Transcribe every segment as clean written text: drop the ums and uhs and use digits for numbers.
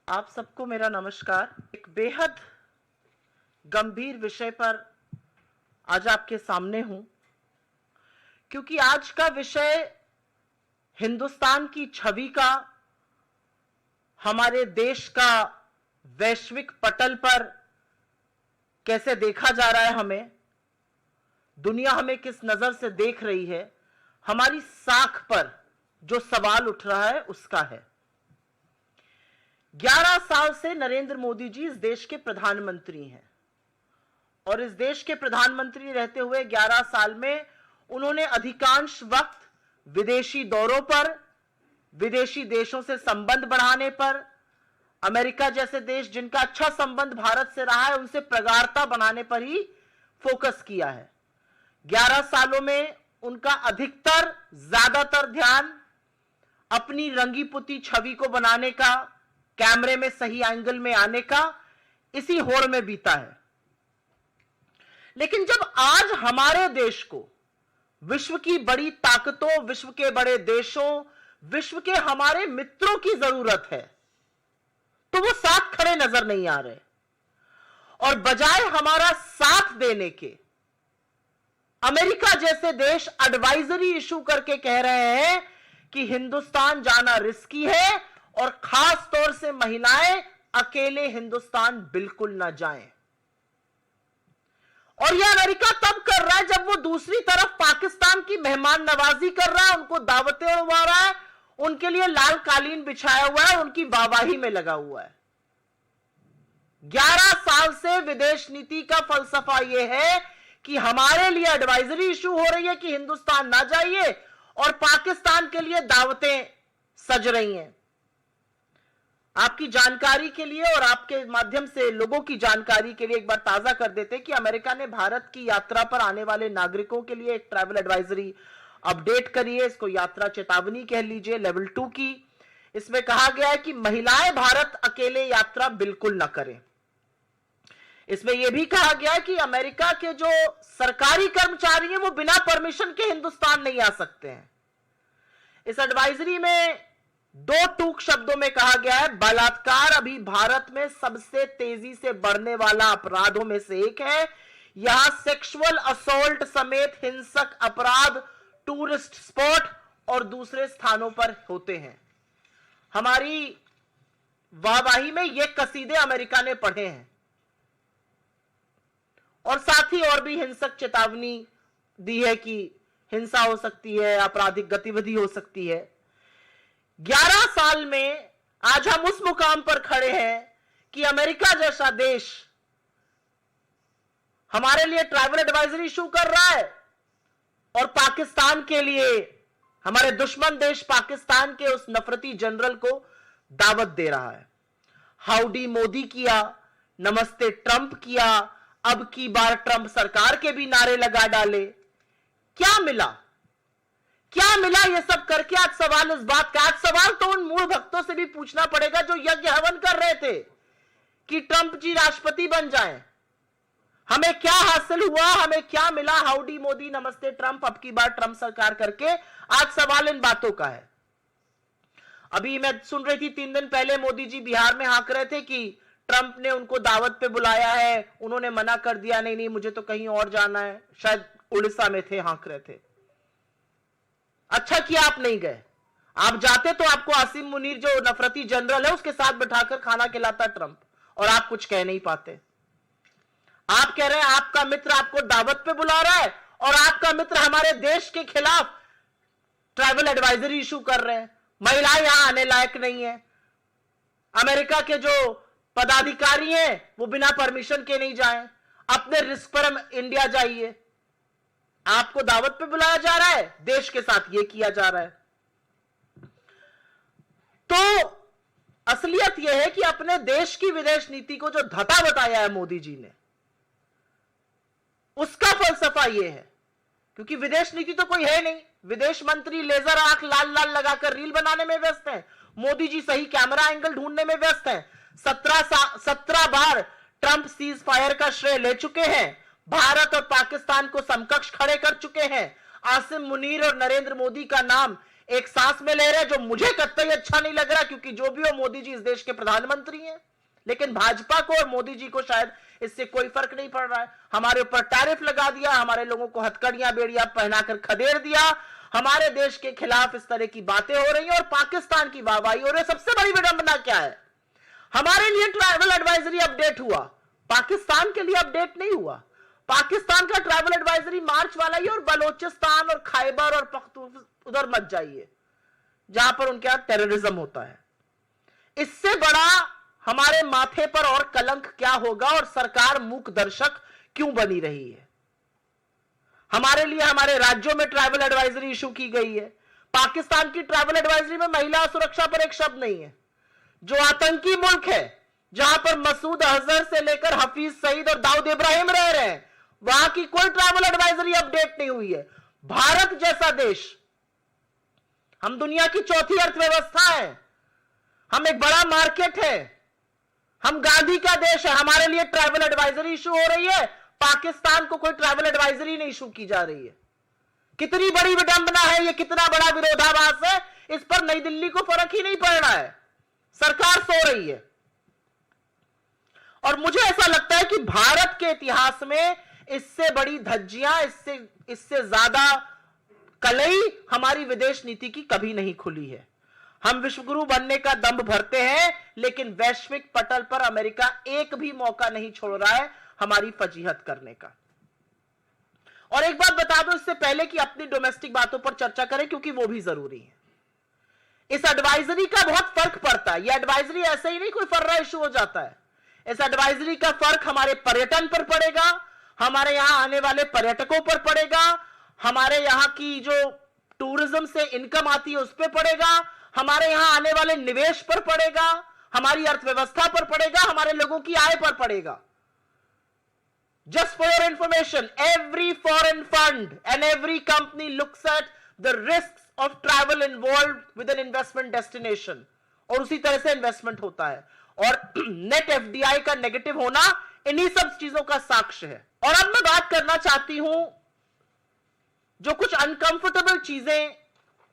आप सबको मेरा नमस्कार। एक बेहद गंभीर विषय पर आज आपके सामने हूं, क्योंकि आज का विषय हिंदुस्तान की छवि का, हमारे देश का वैश्विक पटल पर कैसे देखा जा रहा है, हमें दुनिया हमें किस नजर से देख रही है, हमारी साख पर जो सवाल उठ रहा है उसका है। 11 साल से नरेंद्र मोदी जी इस देश के प्रधानमंत्री हैं और इस देश के प्रधानमंत्री रहते हुए 11 साल में उन्होंने अधिकांश वक्त विदेशी दौरों पर, विदेशी देशों से संबंध बढ़ाने पर, अमेरिका जैसे देश जिनका अच्छा संबंध भारत से रहा है उनसे प्रगाढ़ता बनाने पर ही फोकस किया है। 11 सालों में उनका अधिकतर, ज्यादातर ध्यान अपनी रंगी पुती छवि को बनाने का, कैमरे में सही एंगल में आने का, इसी होड़ में बीता है। लेकिन जब आज हमारे देश को विश्व की बड़ी ताकतों, विश्व के बड़े देशों, विश्व के हमारे मित्रों की जरूरत है, तो वो साथ खड़े नजर नहीं आ रहे और बजाय हमारा साथ देने के अमेरिका जैसे देश एडवाइजरी इशू करके कह रहे हैं कि हिंदुस्तान जाना रिस्की है और खास तौर से महिलाएं अकेले हिंदुस्तान बिल्कुल ना जाएं। और यह अमेरिका तब कर रहा है जब वो दूसरी तरफ पाकिस्तान की मेहमान नवाजी कर रहा है, उनको दावतें उड़वा रहा है, उनके लिए लाल कालीन बिछाया हुआ है, उनकी वाहवाही में लगा हुआ है। 11 साल से विदेश नीति का फलसफा यह है कि हमारे लिए एडवाइजरी इशू हो रही है कि हिंदुस्तान ना जाइए और पाकिस्तान के लिए दावतें सज रही हैं। आपकी जानकारी के लिए और आपके माध्यम से लोगों की जानकारी के लिए एक बार ताजा कर देते कि अमेरिका ने भारत की यात्रा पर आने वाले नागरिकों के लिए एक ट्रैवल एडवाइजरी अपडेट करी है। इसको यात्रा चेतावनी कह लीजिए, लेवल 2 की। इसमें कहा गया है कि महिलाएं भारत अकेले यात्रा बिल्कुल ना करें। इसमें यह भी कहा गया है कि अमेरिका के जो सरकारी कर्मचारी हैं वो बिना परमिशन के हिंदुस्तान नहीं आ सकते हैं। इस एडवाइजरी में 2 टूक शब्दों में कहा गया है, बलात्कार अभी भारत में सबसे तेजी से बढ़ने वाला अपराधों में से एक है। यहां सेक्सुअल असॉल्ट समेत हिंसक अपराध टूरिस्ट स्पॉट और दूसरे स्थानों पर होते हैं। हमारी वाहवाही में ये कसीदे अमेरिका ने पढ़े हैं और साथ ही और भी हिंसक चेतावनी दी है कि हिंसा हो सकती है, आपराधिक गतिविधि हो सकती है। 11 साल में आज हम उस मुकाम पर खड़े हैं कि अमेरिका जैसा देश हमारे लिए ट्रैवल एडवाइजरी इशू कर रहा है और पाकिस्तान के लिए, हमारे दुश्मन देश पाकिस्तान के उस नफरती जनरल को दावत दे रहा है। हाउडी मोदी किया, नमस्ते ट्रंप किया, अब की बार ट्रंप सरकार के भी नारे लगा डाले। क्या मिला, क्या मिला ये सब करके? आज सवाल इस बात का, आज सवाल तो उन मूल भक्तों से भी पूछना पड़ेगा जो यज्ञ हवन कर रहे थे कि ट्रंप जी राष्ट्रपति बन जाएं। हमें क्या हासिल हुआ, हमें क्या मिला? हाउडी मोदी, नमस्ते ट्रंप, अब की बार ट्रंप सरकार करके आज सवाल इन बातों का है। अभी मैं सुन रही थी 3 दिन पहले मोदी जी बिहार में हाँक रहे थे कि ट्रंप ने उनको दावत पे बुलाया है, उन्होंने मना कर दिया, नहीं नहीं मुझे तो कहीं और जाना है। शायद उड़ीसा में थे, हाँक रहे थे। अच्छा किया आप नहीं गए। आप जाते तो आपको आसिम मुनीर जो नफरती जनरल है उसके साथ बिठाकर खाना खिलाता ट्रंप, और आप कुछ कह नहीं पाते। आप कह रहे हैं आपका मित्र आपको दावत पे बुला रहा है और आपका मित्र हमारे देश के खिलाफ ट्रैवल एडवाइजरी इशू कर रहे हैं। महिलाएं यहां आने लायक नहीं है। अमेरिका के जो पदाधिकारी हैं वो बिना परमिशन के नहीं जाएं, अपने रिस्क पर हम इंडिया जाइए। आपको दावत पे बुलाया जा रहा है, देश के साथ ये किया जा रहा है। तो असलियत यह है कि अपने देश की विदेश नीति को जो धता बताया है मोदी जी ने, उसका फलसफा यह है, क्योंकि विदेश नीति तो कोई है नहीं। विदेश मंत्री लेजर आंख लाल लाल लगाकर रील बनाने में व्यस्त हैं। मोदी जी सही कैमरा एंगल ढूंढने में व्यस्त हैं। 17 बार ट्रंप सीज फायर का श्रेय ले चुके हैं। भारत और पाकिस्तान को समकक्ष खड़े कर चुके हैं। आसिम मुनीर और नरेंद्र मोदी का नाम एक सांस में ले रहे हैं, जो मुझे कतई अच्छा नहीं लग रहा, क्योंकि जो भी हो मोदी जी इस देश के प्रधानमंत्री हैं। लेकिन भाजपा को और मोदी जी को शायद इससे कोई फर्क नहीं पड़ रहा है। हमारे ऊपर टैरिफ लगा दिया, हमारे लोगों को हथकड़ियां बेड़ियां पहनाकर खदेड़ दिया, हमारे देश के खिलाफ इस तरह की बातें हो रही हैं और पाकिस्तान की वाहवाही हो रही है। सबसे बड़ी विडंबना क्या है, हमारे लिए ट्रैवल एडवाइजरी अपडेट हुआ, पाकिस्तान के लिए अपडेट नहीं हुआ। पाकिस्तान का ट्रैवल एडवाइजरी मार्च वाला ही, और बलोचिस्तान और खैबर और पख्तून उधर मत जाइए जहां पर उनके यहां टेररिज्म होता है। इससे बड़ा हमारे माथे पर और कलंक क्या होगा, और सरकार मूक दर्शक क्यों बनी रही है। हमारे लिए हमारे राज्यों में ट्रैवल एडवाइजरी इशू की गई है, पाकिस्तान की ट्रैवल एडवाइजरी में महिला सुरक्षा पर एक शब्द नहीं है। जो आतंकी मुल्क है, जहां पर मसूद अजहर से लेकर हफीज सईद और दाऊद इब्राहिम रह रहे हैं, वहां की कोई ट्रैवल एडवाइजरी अपडेट नहीं हुई है। भारत जैसा देश, हम दुनिया की चौथी अर्थव्यवस्था है, हम एक बड़ा मार्केट है, हम गांधी का देश है, हमारे लिए ट्रैवल एडवाइजरी इशू हो रही है, पाकिस्तान को कोई ट्रैवल एडवाइजरी नहीं इशू की जा रही है। कितनी बड़ी विडंबना है ये, कितना बड़ा विरोधाभास है। इस पर नई दिल्ली को फर्क ही नहीं पड़ रहा है, सरकार सो रही है। और मुझे ऐसा लगता है कि भारत के इतिहास में इससे बड़ी धज्जियां, इससे ज्यादा कलई हमारी विदेश नीति की कभी नहीं खुली है। हम विश्वगुरु बनने का दंभ भरते हैं, लेकिन वैश्विक पटल पर अमेरिका एक भी मौका नहीं छोड़ रहा है हमारी फजीहत करने का। और एक बात बता दूं इससे पहले कि अपनी डोमेस्टिक बातों पर चर्चा करें, क्योंकि वो भी जरूरी है। इस एडवाइजरी का बहुत फर्क पड़ता है। यह एडवाइजरी ऐसे ही नहीं कोई फर्रा इशू हो जाता है। इस एडवाइजरी का फर्क हमारे पर्यटन पर पड़ेगा, हमारे यहां आने वाले पर्यटकों पर पड़ेगा, हमारे यहां की जो टूरिज्म से इनकम आती है उस पर पड़ेगा, हमारे यहां आने वाले निवेश पर पड़ेगा, हमारी अर्थव्यवस्था पर पड़ेगा, हमारे लोगों की आय पर पड़ेगा। Just for your information, every foreign fund and every company looks at the risks of travel involved with an investment destination, और उसी तरह से इन्वेस्टमेंट होता है। और नेट एफडीआई का नेगेटिव होना इन्हीं सब चीजों का साक्ष्य है। और अब मैं बात करना चाहती हूं जो कुछ अनकंफर्टेबल चीजें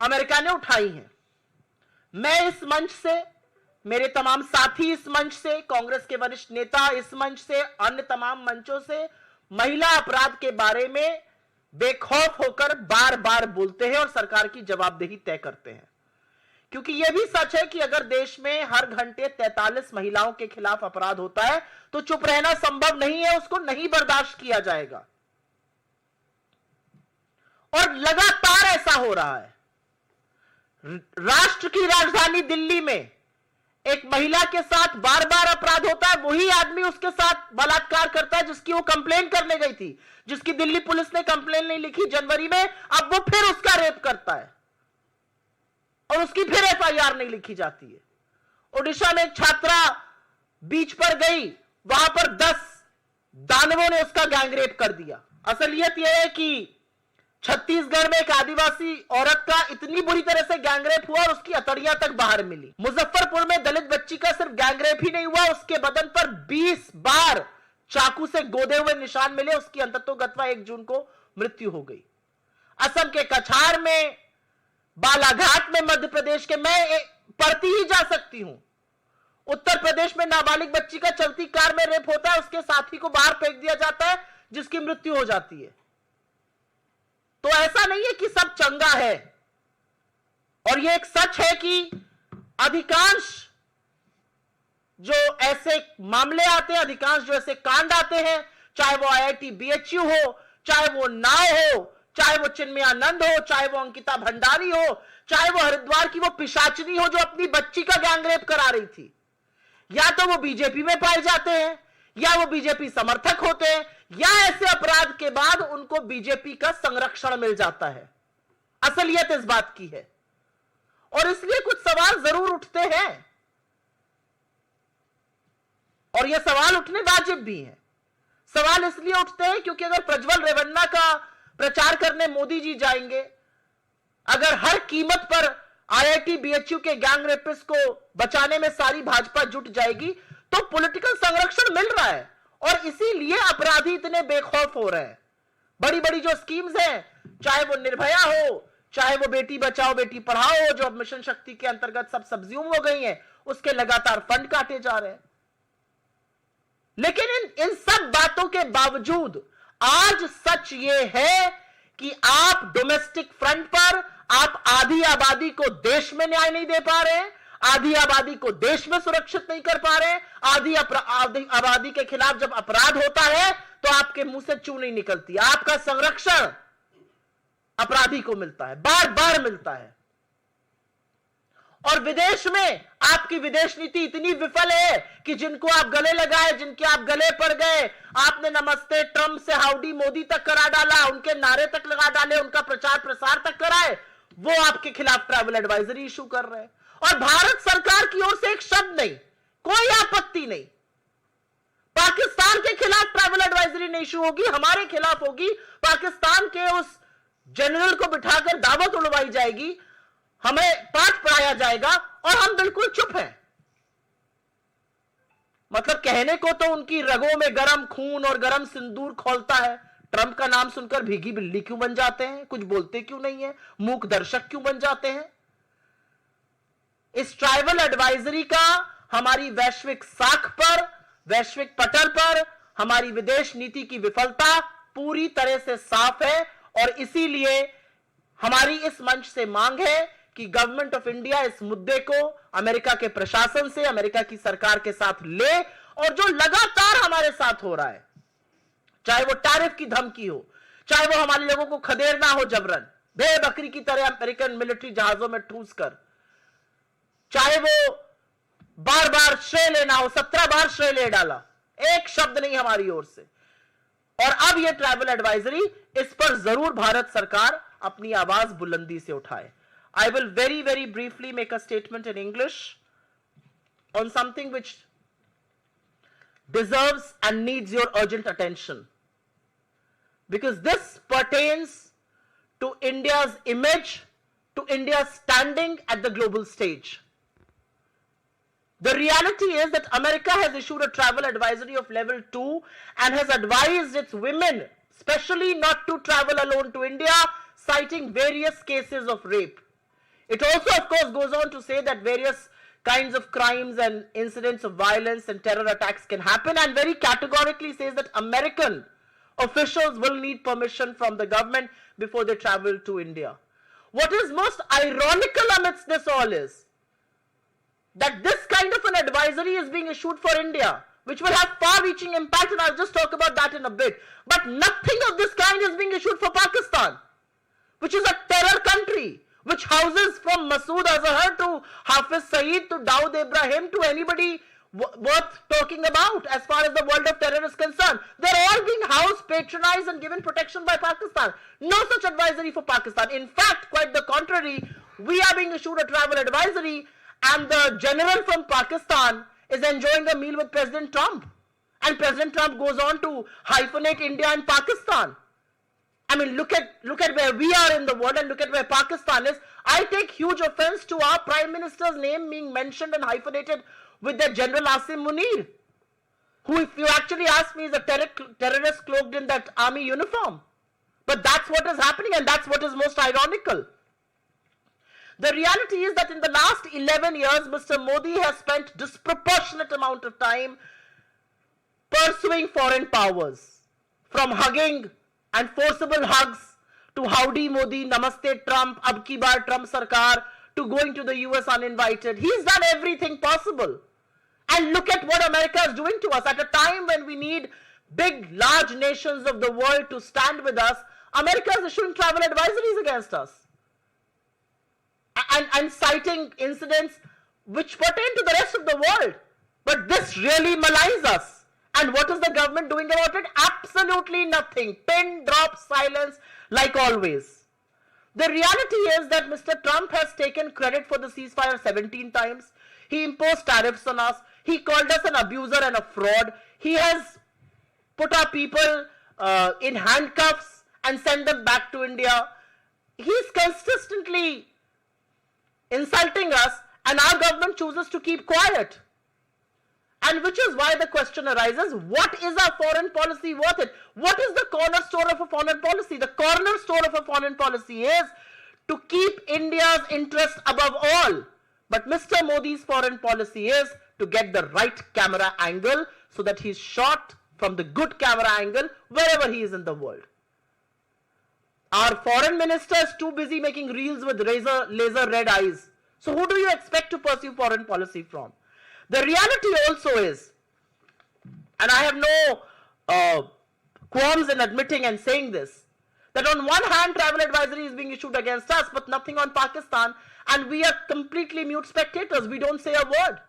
अमेरिका ने उठाई हैं। मैं इस मंच से, मेरे तमाम साथी इस मंच से, कांग्रेस के वरिष्ठ नेता इस मंच से, अन्य तमाम मंचों से महिला अपराध के बारे में बेखौफ होकर बार बार बोलते हैं और सरकार की जवाबदेही तय करते हैं। क्योंकि यह भी सच है कि अगर देश में हर घंटे 43 महिलाओं के खिलाफ अपराध होता है तो चुप रहना संभव नहीं है, उसको नहीं बर्दाश्त किया जाएगा। और लगातार ऐसा हो रहा है। राष्ट्र की राजधानी दिल्ली में एक महिला के साथ बार बार अपराध होता है, वही आदमी उसके साथ बलात्कार करता है जिसकी वो कंप्लेन करने गई थी, जिसकी दिल्ली पुलिस ने कंप्लेन नहीं लिखी जनवरी में, अब वो फिर उसका रेप करता है और उसकी फिर एफआईआर नहीं लिखी जाती है। ओडिशा में एक छात्रा बीच पर गई, वहां पर 10 दानवों ने उसका गैंगरेप कर दिया। असलियत यह है कि छत्तीसगढ़ में एक आदिवासी औरत का इतनी बुरी तरह से गैंगरेप हुआ और उसकी अतड़ियां तक बाहर मिली। मुजफ्फरपुर में दलित बच्ची का सिर्फ गैंगरेप ही नहीं हुआ, उसके बदन पर 20 बार चाकू से गोदे हुए निशान मिले, उसकी अंततोगत्वा 1 जून को मृत्यु हो गई। असम के कछार में, बालाघाट में, मध्य प्रदेश के, मैं पढ़ती ही जा सकती हूं। उत्तर प्रदेश में नाबालिग बच्ची का चलती कार में रेप होता है, उसके साथी को बाहर फेंक दिया जाता है जिसकी मृत्यु हो जाती है। तो ऐसा नहीं है कि सब चंगा है। और यह एक सच है कि अधिकांश जो ऐसे मामले आते हैं, अधिकांश जो ऐसे कांड आते हैं, चाहे वो आईआईटी बीएचयू हो, चाहे वो नाव हो, चाहे वो चिन्मयानंद हो, चाहे वो अंकिता भंडारी हो, चाहे वो हरिद्वार की वो पिशाचनी हो जो अपनी बच्ची का गैंगरेप करा रही थी, या तो वो बीजेपी में पाए जाते हैं, या वो बीजेपी समर्थक होते हैं, या ऐसे अपराध के बाद उनको बीजेपी का संरक्षण मिल जाता है। असलियत इस बात की है। और इसलिए कुछ सवाल जरूर उठते हैं, और ये सवाल उठने वाजिब भी हैं। सवाल इसलिए उठते हैं क्योंकि अगर प्रज्वल रेवन्ना का प्रचार करने मोदी जी जाएंगे, अगर हर कीमत पर आईआईटी बीएचयू के गैंग रेपिस्ट को बचाने में सारी भाजपा जुट जाएगी, तो पॉलिटिकल संरक्षण मिल रहा है और इसीलिए अपराधी इतने बेखौफ हो रहे हैं। बड़ी बड़ी जो स्कीम्स हैं, चाहे वो निर्भया हो, चाहे वो बेटी बचाओ बेटी पढ़ाओ हो, जो अब मिशन शक्ति के अंतर्गत सब सब्ज्यूम हो गई हैं, उसके लगातार फंड काटे जा रहे हैं। लेकिन इन सब बातों के बावजूद आज सच ये है कि आप डोमेस्टिक फ्रंट पर आप आधी आबादी को देश में न्याय नहीं दे पा रहे, आधी आबादी को देश में सुरक्षित नहीं कर पा रहे। आधी आबादी के खिलाफ जब अपराध होता है तो आपके मुंह से चू नहीं निकलती। आपका संरक्षण अपराधी को मिलता है, बार बार मिलता है। और विदेश में आपकी विदेश नीति इतनी विफल है कि जिनको आप गले लगाए, जिनके आप गले पड़ गए, आपने नमस्ते ट्रंप से हाउडी मोदी तक करा डाला, उनके नारे तक लगा डाले, उनका प्रचार प्रसार तक कराए, वो आपके खिलाफ ट्रैवल एडवाइजरी इशू कर रहे हैं। और भारत सरकार की ओर से एक शब्द नहीं, कोई आपत्ति नहीं। पाकिस्तान के खिलाफ ट्रैवल एडवाइजरी नहीं इशू होगी, हमारे खिलाफ होगी। पाकिस्तान के उस जनरल को बिठाकर दावत उड़वाई जाएगी, हमें पाठ पढ़ाया जाएगा और हम बिल्कुल चुप हैं। मतलब कहने को तो उनकी रगों में गरम खून और गरम सिंदूर खौलता है। ट्रंप का नाम सुनकर भीगी बिल्ली क्यों बन जाते हैं, कुछ बोलते क्यों नहीं है, मूक दर्शक क्यों बन जाते हैं। इस ट्राइबल एडवाइजरी का हमारी वैश्विक साख पर, वैश्विक पटल पर हमारी विदेश नीति की विफलता पूरी तरह से साफ है। और इसीलिए हमारी इस मंच से मांग है कि गवर्नमेंट ऑफ इंडिया इस मुद्दे को अमेरिका के प्रशासन से, अमेरिका की सरकार के साथ ले, और जो लगातार हमारे साथ हो रहा है, चाहे वो टैरिफ की धमकी हो, चाहे वो हमारे लोगों को खदेड़ना हो जबरन भेड़ बकरी की तरह अमेरिकन मिलिट्री जहाजों में ठूस कर, चाहे वो बार बार श्रेय लेना हो, 17 बार श्रेय ले डाला, एक शब्द नहीं हमारी ओर से। और अब यह ट्रैवल एडवाइजरी, इस पर जरूर भारत सरकार अपनी आवाज बुलंदी से उठाए। I will very briefly make a statement in English on something which deserves and needs your urgent attention, because this pertains to India's image, to India's standing at the global stage. The reality is that America has issued a travel advisory of level 2 and has advised its women, especially, not to travel alone to India, citing various cases of rape. It also, of course, goes on to say that various kinds of crimes and incidents of violence and terror attacks can happen, and very categorically says that American officials will need permission from the government before they travel to India. What is most ironical amidst this all is that this kind of an advisory is being issued for India, which will have far-reaching impact, and I'll just talk about that in a bit. But nothing of this kind is being issued for Pakistan, which is a terror country, which houses from Masood Azhar to Hafiz Saeed to Dawood Ibrahim to anybody worth talking about as far as the world of terror is concerned. They're all being housed, patronized and given protection by Pakistan. No such advisory for Pakistan. In fact, quite the contrary, we are being issued a travel advisory, and the general from Pakistan is enjoying a meal with President Trump. And President Trump goes on to hyphenate India and Pakistan. I mean, look at where we are in the world and look at where Pakistan is. I take huge offense to our Prime Minister's name being mentioned and hyphenated with their General Asim Munir, who, if you actually ask me, is a terrorist cloaked in that army uniform. But that's what is happening, and that's what is most ironical. The reality is that in the last 11 years, Mr. Modi has spent disproportionate amount of time pursuing foreign powers, from hugging and forcible hugs to howdy Modi, namaste Trump, ab ki baar Trump sarkar, to going to the US uninvited. He's done everything possible. And look at what America is doing to us. At a time when we need big, large nations of the world to stand with us, America is issuing travel advisories against us. And citing incidents which pertain to the rest of the world. But this really maligns us. And what is the government doing about it? Absolutely nothing. Pin drop silence like always. The reality is that Mr. Trump has taken credit for the ceasefire 17 times. He imposed tariffs on us. He called us an abuser and a fraud. He has put our people in handcuffs and sent them back to India. He's consistently insulting us, and our government chooses to keep quiet. And which is why the question arises, what is our foreign policy worth it? What is the cornerstone of a foreign policy? The cornerstone of a foreign policy is to keep India's interest above all. But Mr. Modi's foreign policy is to get the right camera angle so that he's shot from the good camera angle wherever he is in the world. Our foreign minister is too busy making reels with laser red eyes. So who do you expect to pursue foreign policy from? The reality also is, and I have no qualms in admitting and saying this, that on one hand travel advisory is being issued against us, but nothing on Pakistan, and we are completely mute spectators. We don't say a word.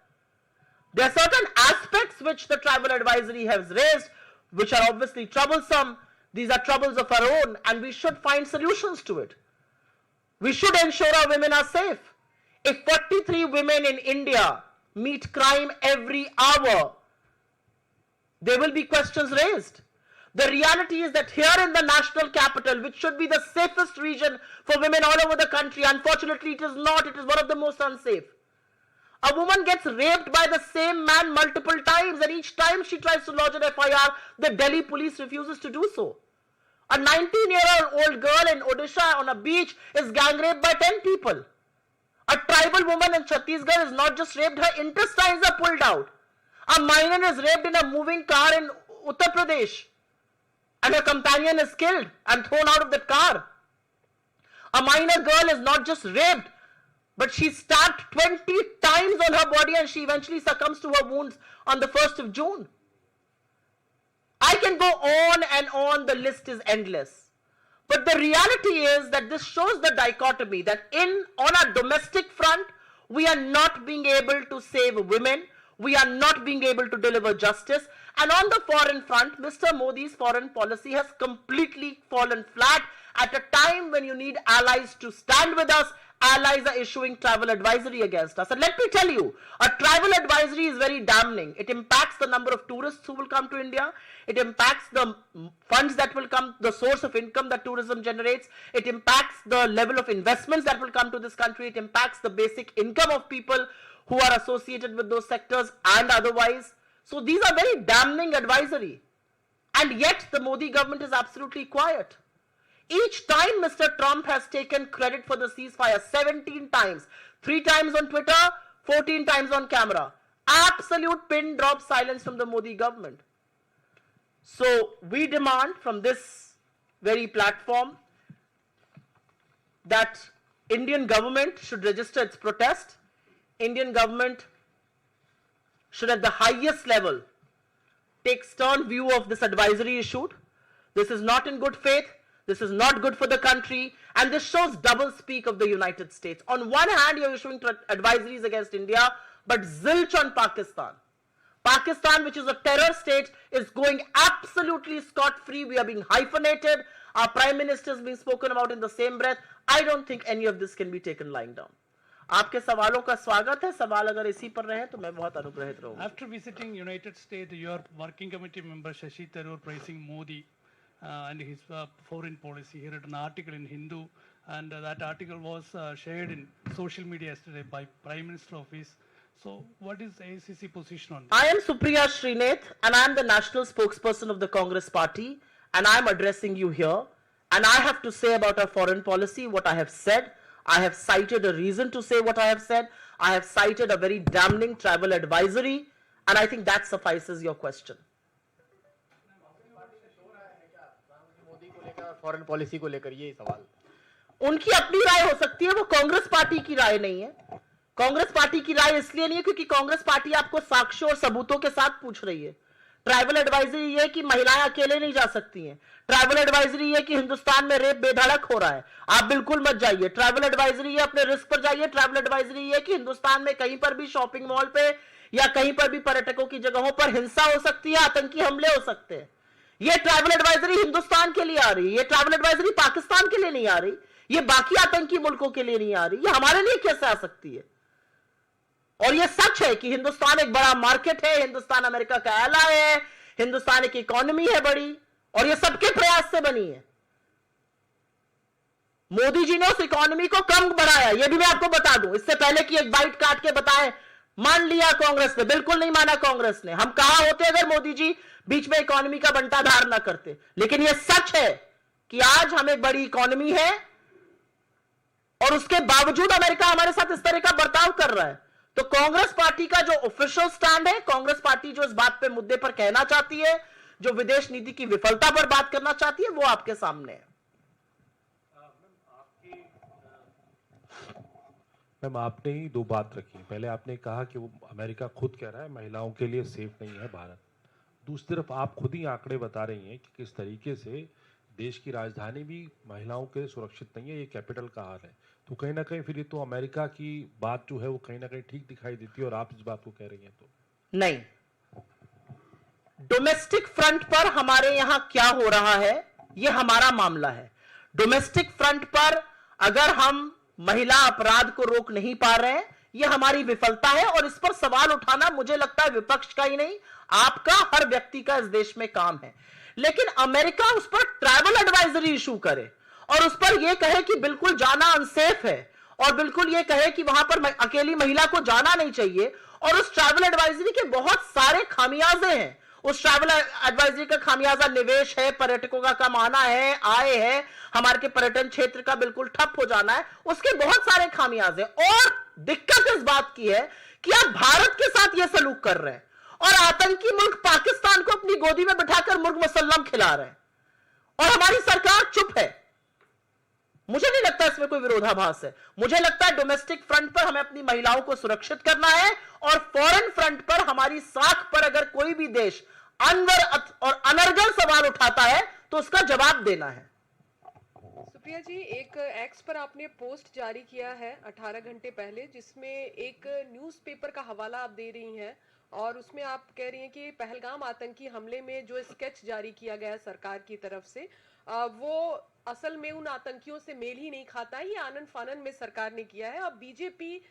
There are certain aspects which the travel advisory has raised, which are obviously troublesome. These are troubles of our own, and we should find solutions to it. We should ensure our women are safe. If 43 women in India meet crime every hour, there will be questions raised. The reality is that here in the national capital, which should be the safest region for women all over the country, unfortunately it is not. It is one of the most unsafe. A woman gets raped by the same man multiple times, and each time she tries to lodge an FIR, the Delhi police refuses to do so. A 19-year-old girl in Odisha on a beach is gang raped by 10 people. A tribal woman in Chhattisgarh is not just raped, her intestines are pulled out. A minor is raped in a moving car in Uttar Pradesh, and her companion is killed and thrown out of the car. A minor girl is not just raped, but she's stabbed 20 times on her body, and she eventually succumbs to her wounds on the 1st of June. I can go on and on, the list is endless. But the reality is that this shows the dichotomy that on our domestic front, we are not being able to save women, we are not being able to deliver justice, and on the foreign front, Mr. Modi's foreign policy has completely fallen flat at a time when you need allies to stand with us. Allies are issuing travel advisory against us. And let me tell you, a travel advisory is very damning. It impacts the number of tourists who will come to India. It impacts the funds that will come, the source of income that tourism generates. It impacts the level of investments that will come to this country. It impacts the basic income of people who are associated with those sectors and otherwise. So these are very damning advisory. And yet the Modi government is absolutely quiet. Each time Mr. Trump has taken credit for the ceasefire 17 times, 3 times on Twitter, 14 times on camera. Absolute pin drop silence from the Modi government. So we demand from this very platform that Indian government should register its protest. Indian government should at the highest level take stern view of this advisory issued. This is not in good faith. This is not good for the country, and this shows double speak of the United States. On one hand, you're issuing advisories against India, but zilch on Pakistan. Pakistan, which is a terror state, is going absolutely scot-free. We are being hyphenated. Our Prime Minister is being spoken about in the same breath. I don't think any of this can be taken lying down. आपके सवालों का स्वागत है. सवाल अगर इसी पर रहे तो मैं बहुत अनुग्रहित रहूंगा. After visiting United States, your working committee member Shashi Tharoor praising Modi and his foreign policy. He read an article in Hindu, and that article was shared in social media yesterday by Prime Minister Office. So what is AICC position on this? I am Supriya Srinath, and I am the national spokesperson of the Congress party, and I am addressing you here. And I have to say about our foreign policy what I have said. I have cited a reason to say what I have said. I have cited a very damning travel advisory, and I think that suffices your question. Foreign policy को लेकर ये सवाल उनकी अपनी राय हो सकती है, वो कांग्रेस पार्टी की राय नहीं है. कांग्रेस पार्टी की राय इसलिए नहीं है क्योंकि कांग्रेस पार्टी आपको साक्ष्यों और सबूतों के साथ पूछ रही है. ट्रैवल एडवाइजरी ये है कि महिलाएं अकेले नहीं जा सकती हैं. ट्रैवल एडवाइजरी ये कि हिंदुस्तान में रेप बेधड़क हो रहा है, आप बिल्कुल मत जाइए. ट्रैवल एडवाइजरी ये अपने रिस्क पर जाइए. ट्रैवल एडवाइजरी ये कि हिंदुस्तान में कहीं पर भी शॉपिंग मॉल पे या कहीं पर भी पर्यटकों की जगहों पर हिंसा हो सकती है, आतंकी हमले हो सकते हैं. ये ट्रैवल एडवाइजरी हिंदुस्तान के लिए आ रही है. ये ट्रैवल एडवाइजरी पाकिस्तान के लिए नहीं आ रही. ये बाकी आतंकी मुल्कों के लिए नहीं आ रही. ये हमारे लिए कैसे आ सकती है? और ये सच है कि हिंदुस्तान एक बड़ा मार्केट है. हिंदुस्तान अमेरिका का एलाय है. हिंदुस्तान एक इकोनॉमी है बड़ी, और ये सबके प्रयास से बनी है. मोदी जी ने उस इकोनॉमी को कम बढ़ाया, ये भी मैं आपको बता दूं. इससे पहले कि एक बाइट काट के बताएं, मान लिया कांग्रेस ने, बिल्कुल नहीं माना कांग्रेस ने. हम कहां होते अगर मोदी जी बीच में इकोनॉमी का बंटाधार ना करते. लेकिन यह सच है कि आज हमें बड़ी इकोनॉमी है, और उसके बावजूद अमेरिका हमारे साथ इस तरह का बर्ताव कर रहा है। तो कांग्रेस पार्टी का जो ऑफिशियल स्टैंड है, कांग्रेस पार्टी जो इस बात पे मुद्दे पर कहना चाहती है, जो विदेश नीति की विफलता पर बात करना चाहती है, वो आपके सामने है। मैम, आपने ही दो बात रखी। पहले आपने कहा कि वो अमेरिका खुद कह रहा है महिलाओं के लिए सेफ नहीं है भारत। दूसरी तरफ आप खुद ही आंकड़े बता रही हैं कि किस तरीके से देश की राजधानी भी महिलाओं के लिए सुरक्षित नहीं है, ये कैपिटल का हाल है। तो कहीं ना कहीं फिर ये तो अमेरिका की बात जो है वो कहीं ना कहीं ठीक दिखाई देती है, और आप इस बात को कह रही हैं तो नहीं। डोमेस्टिक फ्रंट पर हमारे यहां क्या हो रहा है, यह हमारा मामला है। डोमेस्टिक फ्रंट पर अगर हम महिला अपराध को रोक नहीं पा रहे हैं, यह हमारी विफलता है, और इस पर सवाल उठाना मुझे लगता है विपक्ष का ही नहीं, आपका, हर व्यक्ति का इस देश में काम है। लेकिन अमेरिका उस पर ट्रैवल एडवाइजरी इशू करे और उस पर यह कहे कि बिल्कुल जाना अनसेफ है, और बिल्कुल यह कहे कि वहां पर अकेली महिला को जाना नहीं चाहिए, और उस ट्रैवल एडवाइजरी के बहुत सारे खामियाजे हैं। उस ट्रैवल एडवाइजरी का खामियाजा निवेश है, पर्यटकों का कम आना है, आय है, हमारे के पर्यटन क्षेत्र का बिल्कुल ठप हो जाना है, उसके बहुत सारे खामियाजे। और दिक्कत इस बात की है कि आप भारत के साथ यह सलूक कर रहे हैं और आतंकी मुल्क पाकिस्तान को अपनी गोदी में बिठाकर मुर्ग मुसल्लम खिला रहे हैं, और हमारी सरकार चुप है। मुझे नहीं लगता इसमें कोई विरोधाभास है। मुझे लगता है डोमेस्टिक फ्रंट पर हमें अपनी महिलाओं को सुरक्षित करना है, और फॉरेन फ्रंट पर हमारी साख पर अगर कोई भी देश अनवर और अनर्गल सवाल उठाता है तो उसका जवाब देना है। सुप्रिया जी, एक एक्स पर आपने पोस्ट जारी किया है 18 घंटे पहले, जिसमें एक न्यूज़पेपर का हवाला आप दे रही हैं, और उसमें आप कह रही हैं कि पहलगाम आतंकी हमले में जो स्केच जारी किया गया है सरकार की तरफ से, वो असल में उन आतंकियों से मेल ही नहीं खाता है, ये आनन फानन में सरकार ने किया है। अब बीजेपी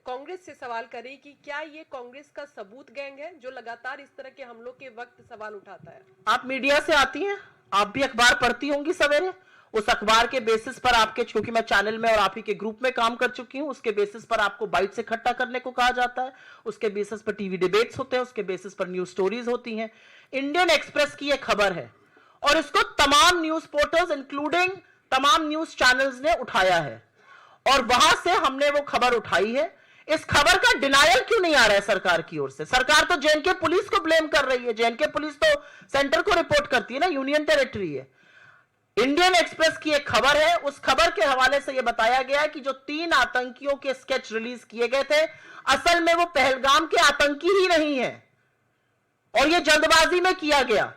कांग्रेस से सवाल कर रही कि क्या ये कांग्रेस का सबूत गैंग है जो लगातार इस तरह के हमलों के वक्त सवाल उठाता है? आप मीडिया से आती हैं, आप भी अखबार पढ़ती होंगी सवेरे, उस अखबार के बेसिस पर आपके, क्योंकि मैं चैनल में और आप ही के ग्रुप में काम कर चुकी हूं, उसके बेसिस पर आपको बाइट से इकट्ठा करने को कहा जाता है, उसके बेसिस पर टीवी डिबेट्स होते हैं, उसके बेसिस पर न्यूज स्टोरीज होती हैं। इंडियन एक्सप्रेस की यह खबर है और इसको तमाम न्यूज पोर्टल्स इंक्लूडिंग तमाम न्यूज चैनल्स ने उठाया है, और वहां से हमने वो खबर उठाई है। इस खबर का डिनायल क्यों नहीं आ रहा है सरकार की ओर से? सरकार तो जेएनके पुलिस को ब्लेम कर रही है, जेएनके पुलिस तो सेंटर को रिपोर्ट करती है ना, यूनियन टेरिटरी है। इंडियन एक्सप्रेस की एक खबर है, उस खबर के हवाले से यह बताया गया है कि जो 3 आतंकियों के स्केच रिलीज किए गए थे, असल में वो पहलगाम के आतंकी ही नहीं है, और यह जल्दबाजी में किया गया।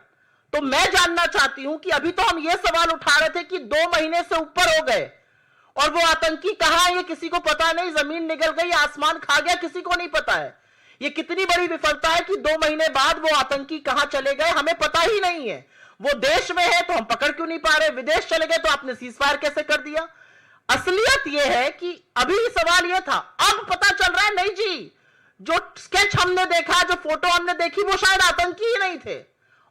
तो मैं जानना चाहती हूं कि अभी तो हम यह सवाल उठा रहे थे कि 2 महीने से ऊपर हो गए और वो आतंकी कहां है ये किसी को पता नहीं, जमीन निगल गई, आसमान खा गया, किसी को नहीं पता है। ये कितनी बड़ी विफलता है कि 2 महीने बाद वो आतंकी कहां चले गए हमें पता ही नहीं है। वो देश में है तो हम पकड़ क्यों नहीं पा रहे, विदेश चले गए तो आपने सीज फायर कैसे कर दिया? असलियत यह है कि अभी सवाल यह था, अब पता चल रहा है नहीं जी, जो स्केच हमने देखा, जो फोटो हमने देखी, वो शायद आतंकी ही नहीं थे,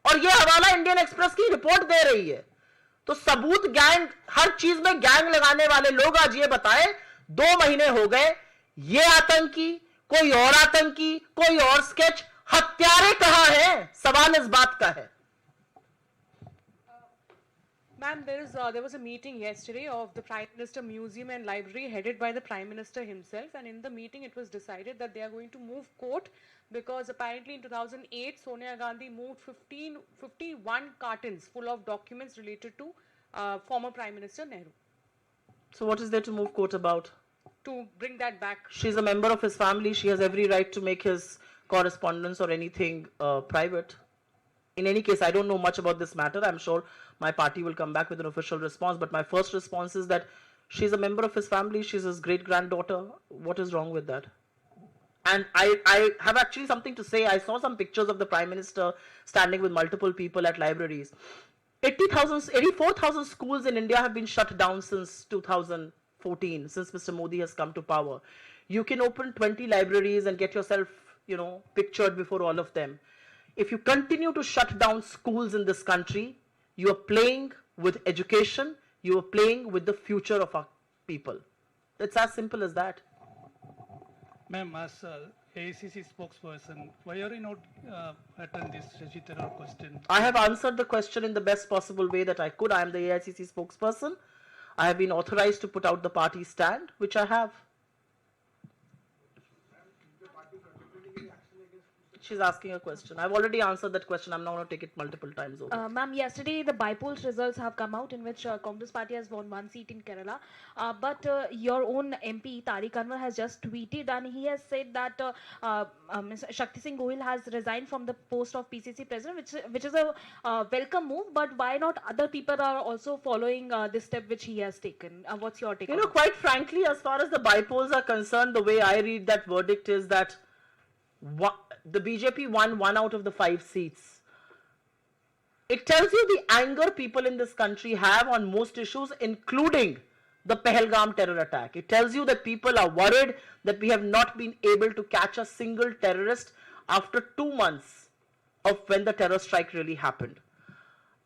और यह हवाला इंडियन एक्सप्रेस की रिपोर्ट दे रही है। तो सबूत गैंग, हर चीज में गैंग लगाने वाले लोग आज ये बताएं 2 महीने हो गए, ये आतंकी, कोई और आतंकी, कोई और स्केच, हत्यारे कहां हैं? सवाल इस बात का है। Ma'am, there was a meeting yesterday of the Prime Minister Museum and Library headed by the Prime Minister himself, and in the meeting it was decided that they are going to move court because apparently in 2008 Sonia Gandhi moved 51 cartons full of documents related to former Prime Minister Nehru. So what is there to move court about? To bring that back. She's a member of his family, she has every right to make his correspondence or anything private. In any case, I don't know much about this matter. I'm sure my party will come back with an official response, but my first response is that she's a member of his family, she's his great granddaughter. What is wrong with that? And I have actually something to say. I saw some pictures of the Prime Minister standing with multiple people at libraries. 84,000 schools in India have been shut down since 2014, since Mr. Modi has come to power. You can open 20 libraries and get yourself, pictured before all of them. If you continue to shut down schools in this country, you are playing with education, you are playing with the future of our people. It's as simple as that. Ma'am, as AICC spokesperson, why are you not attend this Shashi Tharoor question? I have answered the question in the best possible way that I could. I am the AICC spokesperson. I have been authorized to put out the party stand, which I have. She's asking a question. I've already answered that question. I'm not going to take it multiple times over. Ma'am, yesterday the by-polls results have come out in which Congress party has won 1 seat in Kerala. But your own MP, Tariq Anwar, has just tweeted and he has said that Ms. Shakti Singh Gohil has resigned from the post of PCC president, which is a welcome move. But why not other people are also following this step which he has taken? What's your take You on know, it? quite frankly, as far as the by-polls are concerned, the way I read that verdict is that the BJP won 1 out of the 5 seats. It tells you the anger people in this country have on most issues, including the Pahalgam terror attack. It tells you that people are worried that we have not been able to catch a single terrorist after 2 months of when the terror strike really happened.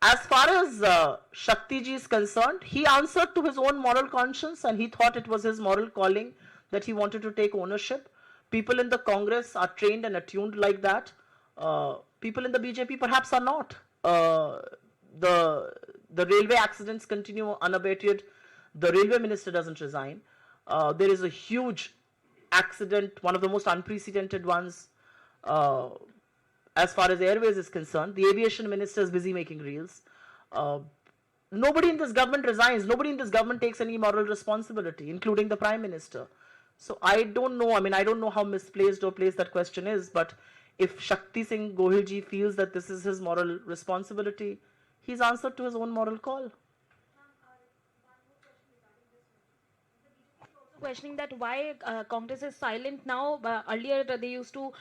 As far as Shakti ji is concerned, he answered to his own moral conscience and he thought it was his moral calling that he wanted to take ownership. People in the Congress are trained and attuned like that. People in the BJP perhaps are not. The railway accidents continue unabated. The railway minister doesn't resign. There is a huge accident, one of the most unprecedented ones as far as airways is concerned. The aviation minister is busy making reels. Nobody in this government resigns. Nobody in this government takes any moral responsibility, including the prime minister. So I don't know. I mean, I don't know how misplaced or placed that question is. But if Shakti Singh Gohil ji feels that this is his moral responsibility, he's answered to his own moral call. Questioning that why Congress is silent now. Earlier they used to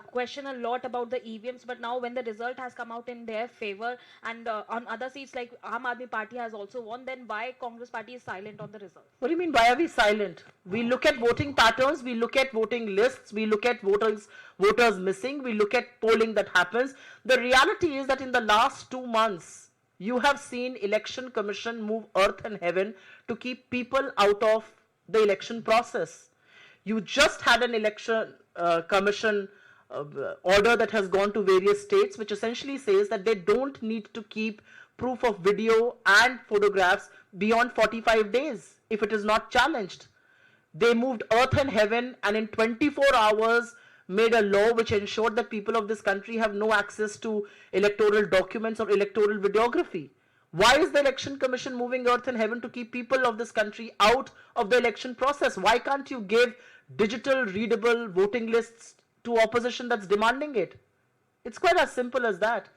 question a lot about the EVMs, but now when the result has come out in their favor and on other seats like Aam Aadmi Party has also won, then why Congress Party is silent on the result? What do you mean, why are we silent? We look at voting patterns, we look at voting lists, we look at voters missing, we look at polling that happens. The reality is that in the last 2 months, you have seen Election Commission move earth and heaven to keep people out of the election process. You just had an election commission order that has gone to various states, which essentially says that they don't need to keep proof of video and photographs beyond 45 days if it is not challenged. They moved earth and heaven and in 24 hours made a law which ensured that people of this country have no access to electoral documents or electoral videography. Why is the Election Commission moving earth and heaven to keep people of this country out of the election process? Why can't you give digital, readable voting lists to opposition that's demanding it? It's quite as simple as that.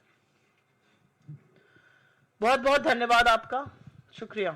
बहुत बहुत धन्यवाद आपका, शुक्रिया.